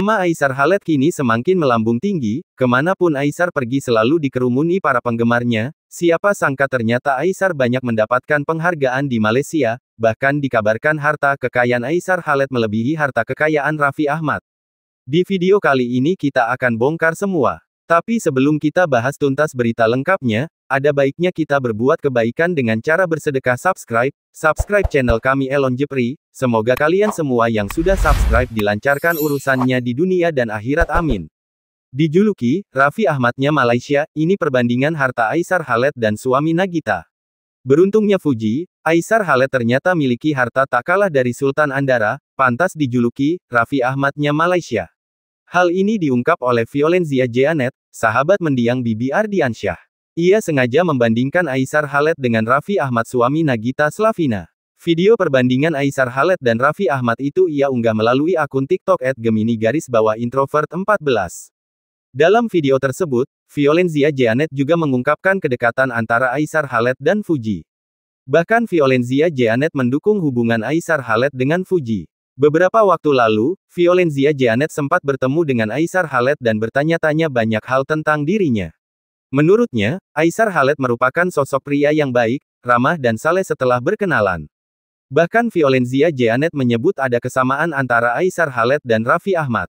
Nama Aisar Khaled kini semakin melambung tinggi, kemanapun Aisar pergi selalu dikerumuni para penggemarnya. Siapa sangka ternyata Aisar banyak mendapatkan penghargaan di Malaysia, bahkan dikabarkan harta kekayaan Aisar Khaled melebihi harta kekayaan Raffi Ahmad. Di video kali ini kita akan bongkar semua. Tapi sebelum kita bahas tuntas berita lengkapnya, ada baiknya kita berbuat kebaikan dengan cara bersedekah subscribe channel kami Elon Jepri. Semoga kalian semua yang sudah subscribe dilancarkan urusannya di dunia dan akhirat, amin. Dijuluki Raffi Ahmadnya Malaysia, ini perbandingan harta Aisar Khaled dan suami Nagita. Beruntungnya Fuji, Aisar Khaled ternyata miliki harta tak kalah dari Sultan Andara, pantas dijuluki Raffi Ahmadnya Malaysia. Hal ini diungkap oleh Violenzia Jeanet, sahabat mendiang Bibi Ardiansyah. Ia sengaja membandingkan Aisar Khaled dengan Raffi Ahmad suami Nagita Slavina. Video perbandingan Aisar Khaled dan Raffi Ahmad itu ia unggah melalui akun TikTok @gemini_introvert14. Dalam video tersebut, Violenzia Jeanet juga mengungkapkan kedekatan antara Aisar Khaled dan Fuji. Bahkan Violenzia Jeanet mendukung hubungan Aisar Khaled dengan Fuji. Beberapa waktu lalu, Violenzia Jeanet sempat bertemu dengan Aisar Khaled dan bertanya-tanya banyak hal tentang dirinya. Menurutnya, Aisar Khaled merupakan sosok pria yang baik, ramah dan saleh setelah berkenalan. Bahkan Violenzia Jeanet menyebut ada kesamaan antara Aisar Khaled dan Raffi Ahmad.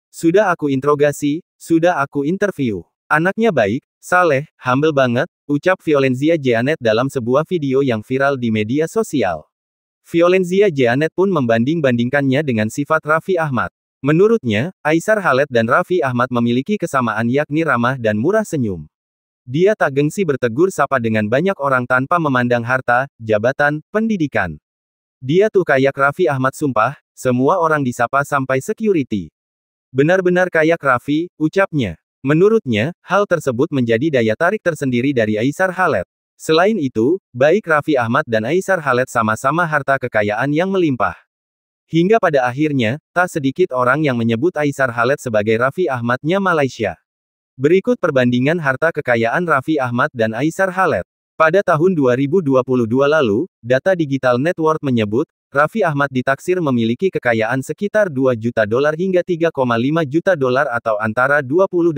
Sudah aku interogasi, sudah aku interview. Anaknya baik, saleh, humble banget, ucap Violenzia Jeanet dalam sebuah video yang viral di media sosial. Violenzia Jeanet pun membanding-bandingkannya dengan sifat Raffi Ahmad. Menurutnya, Aisar Khaled dan Raffi Ahmad memiliki kesamaan yakni ramah dan murah senyum. Dia tak gengsi bertegur sapa dengan banyak orang tanpa memandang harta, jabatan, pendidikan. Dia tuh kayak Raffi Ahmad sumpah, semua orang disapa sampai security. Benar-benar kayak Raffi, ucapnya. Menurutnya, hal tersebut menjadi daya tarik tersendiri dari Aisar Khaled. Selain itu, baik Raffi Ahmad dan Aisar Khaled sama-sama harta kekayaan yang melimpah. Hingga pada akhirnya, tak sedikit orang yang menyebut Aisar Khaled sebagai Raffi Ahmadnya Malaysia. Berikut perbandingan harta kekayaan Raffi Ahmad dan Aisar Khaled. Pada tahun 2022 lalu, data Digital Network menyebut, Raffi Ahmad ditaksir memiliki kekayaan sekitar $2 juta hingga $3,5 juta atau antara 28,9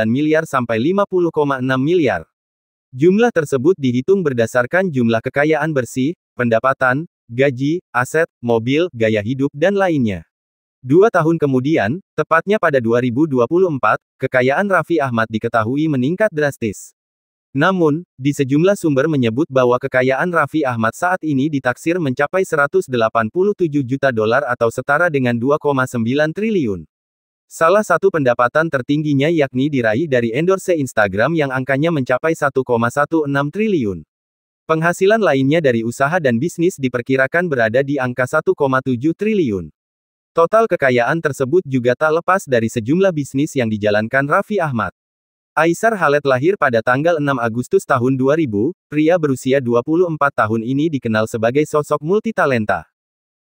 miliar sampai 50,6 miliar. Jumlah tersebut dihitung berdasarkan jumlah kekayaan bersih, pendapatan, gaji, aset, mobil, gaya hidup dan lainnya. 2 tahun kemudian, tepatnya pada 2024, kekayaan Raffi Ahmad diketahui meningkat drastis. Namun, di sejumlah sumber menyebut bahwa kekayaan Raffi Ahmad saat ini ditaksir mencapai $187 juta atau setara dengan 2,9 triliun. Salah satu pendapatan tertingginya yakni diraih dari endorse Instagram yang angkanya mencapai 1,16 triliun. Penghasilan lainnya dari usaha dan bisnis diperkirakan berada di angka 1,7 triliun. Total kekayaan tersebut juga tak lepas dari sejumlah bisnis yang dijalankan Raffi Ahmad. Aisar Khaled lahir pada tanggal 6 Agustus tahun 2000, pria berusia 24 tahun ini dikenal sebagai sosok multitalenta.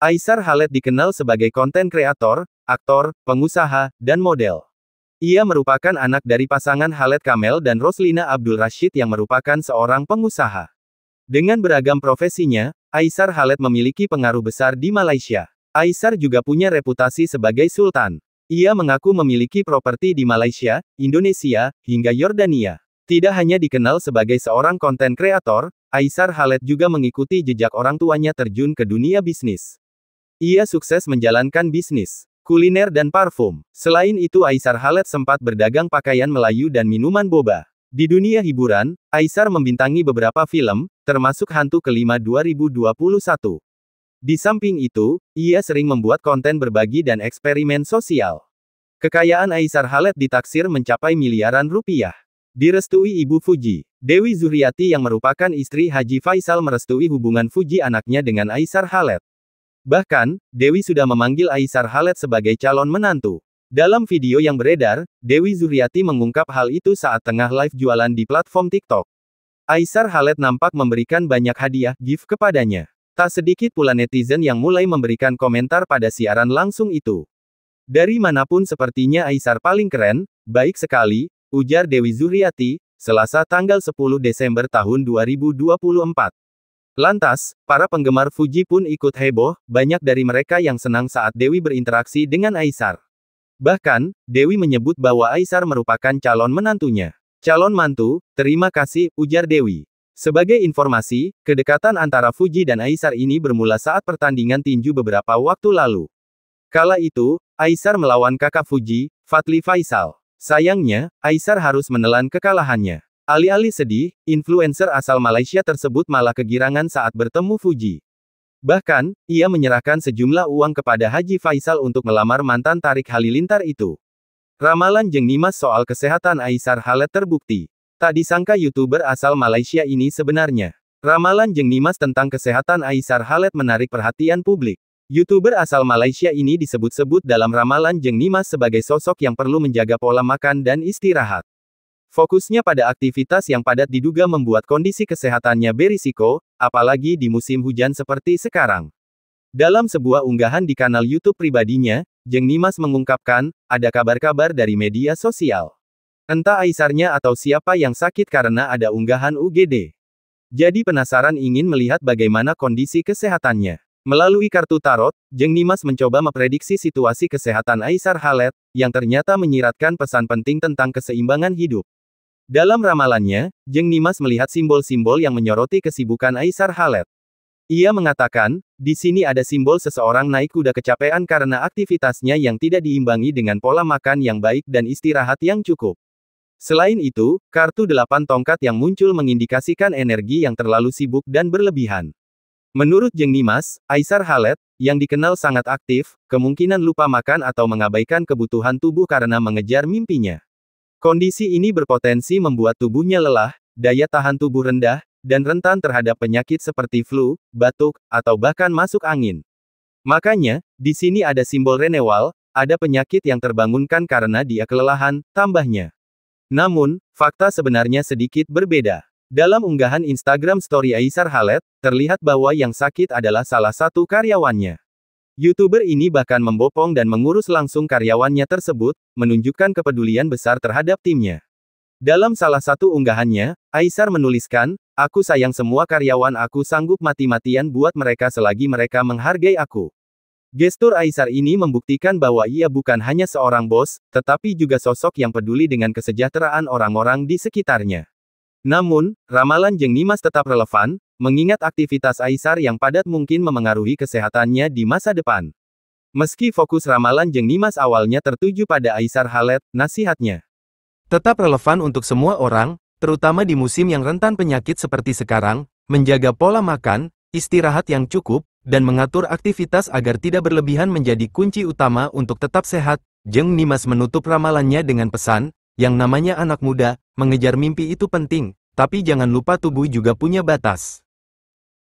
Aisar Khaled dikenal sebagai konten kreator, aktor, pengusaha, dan model. Ia merupakan anak dari pasangan Khaled Kamel dan Roslina Abdul Rashid yang merupakan seorang pengusaha. Dengan beragam profesinya, Aisar Khaled memiliki pengaruh besar di Malaysia. Aisar juga punya reputasi sebagai sultan. Ia mengaku memiliki properti di Malaysia, Indonesia, hingga Yordania. Tidak hanya dikenal sebagai seorang konten kreator, Aisar Khaled juga mengikuti jejak orang tuanya terjun ke dunia bisnis. Ia sukses menjalankan bisnis kuliner dan parfum. Selain itu Aisar Khaled sempat berdagang pakaian Melayu dan minuman boba. Di dunia hiburan, Aisar membintangi beberapa film, termasuk Hantu Kelima 2021. Di samping itu, ia sering membuat konten berbagi dan eksperimen sosial. Kekayaan Aisar Khaled ditaksir mencapai miliaran rupiah. Direstui Ibu Fuji, Dewi Zuriati yang merupakan istri Haji Faisal merestui hubungan Fuji anaknya dengan Aisar Khaled. Bahkan, Dewi sudah memanggil Aisar Khaled sebagai calon menantu. Dalam video yang beredar, Dewi Zuriati mengungkap hal itu saat tengah live jualan di platform TikTok. Aisar Khaled nampak memberikan banyak hadiah gift kepadanya. Tak sedikit pula netizen yang mulai memberikan komentar pada siaran langsung itu. Dari manapun sepertinya Aisar paling keren, baik sekali, ujar Dewi Zuriati, Selasa tanggal 10 Desember tahun 2024. Lantas, para penggemar Fuji pun ikut heboh, banyak dari mereka yang senang saat Dewi berinteraksi dengan Aisar. Bahkan, Dewi menyebut bahwa Aisar merupakan calon menantunya. Calon mantu, terima kasih, ujar Dewi. Sebagai informasi, kedekatan antara Fuji dan Aisar ini bermula saat pertandingan tinju beberapa waktu lalu. Kala itu, Aisar melawan kakak Fuji, Fadli Faisal. Sayangnya, Aisar harus menelan kekalahannya. Alih-alih sedih, influencer asal Malaysia tersebut malah kegirangan saat bertemu Fuji. Bahkan, ia menyerahkan sejumlah uang kepada Haji Faisal untuk melamar mantan Tarik Halilintar itu. Ramalan Jeng Nimas soal kesehatan Aisar Khaled terbukti. Tak disangka YouTuber asal Malaysia ini sebenarnya. Ramalan Jeng Nimas tentang kesehatan Aisar Khaled menarik perhatian publik. YouTuber asal Malaysia ini disebut-sebut dalam ramalan Jeng Nimas sebagai sosok yang perlu menjaga pola makan dan istirahat. Fokusnya pada aktivitas yang padat diduga membuat kondisi kesehatannya berisiko, apalagi di musim hujan seperti sekarang. Dalam sebuah unggahan di kanal YouTube pribadinya, Jeng Nimas mengungkapkan, ada kabar-kabar dari media sosial. Entah Aisarnya atau siapa yang sakit karena ada unggahan UGD. Jadi penasaran ingin melihat bagaimana kondisi kesehatannya. Melalui kartu tarot, Jeng Nimas mencoba memprediksi situasi kesehatan Aisar Khaled, yang ternyata menyiratkan pesan penting tentang keseimbangan hidup. Dalam ramalannya, Jeng Nimas melihat simbol-simbol yang menyoroti kesibukan Aisar Khaled. Ia mengatakan, di sini ada simbol seseorang naik kuda kecapean karena aktivitasnya yang tidak diimbangi dengan pola makan yang baik dan istirahat yang cukup. Selain itu, kartu 8 tongkat yang muncul mengindikasikan energi yang terlalu sibuk dan berlebihan. Menurut Jeng Nimas, Aisar Khaled, yang dikenal sangat aktif, kemungkinan lupa makan atau mengabaikan kebutuhan tubuh karena mengejar mimpinya. Kondisi ini berpotensi membuat tubuhnya lelah, daya tahan tubuh rendah, dan rentan terhadap penyakit seperti flu, batuk, atau bahkan masuk angin. Makanya, di sini ada simbol renewal, ada penyakit yang terbangunkan karena dia kelelahan, tambahnya. Namun, fakta sebenarnya sedikit berbeda. Dalam unggahan Instagram Story Aisar Khaled, terlihat bahwa yang sakit adalah salah satu karyawannya. YouTuber ini bahkan membopong dan mengurus langsung karyawannya tersebut, menunjukkan kepedulian besar terhadap timnya. Dalam salah satu unggahannya, Aisar menuliskan, "Aku sayang semua karyawan, aku sanggup mati-matian buat mereka selagi mereka menghargai aku." Gestur Aisar ini membuktikan bahwa ia bukan hanya seorang bos, tetapi juga sosok yang peduli dengan kesejahteraan orang-orang di sekitarnya. Namun, ramalan Jeng Nimas tetap relevan, mengingat aktivitas Aisar yang padat mungkin memengaruhi kesehatannya di masa depan. Meski fokus ramalan Jeng Nimas awalnya tertuju pada Aisar Khaled, nasihatnya tetap relevan untuk semua orang, terutama di musim yang rentan penyakit seperti sekarang, menjaga pola makan, istirahat yang cukup, dan mengatur aktivitas agar tidak berlebihan menjadi kunci utama untuk tetap sehat. Jeng Nimas menutup ramalannya dengan pesan, yang namanya anak muda, mengejar mimpi itu penting, tapi jangan lupa tubuh juga punya batas.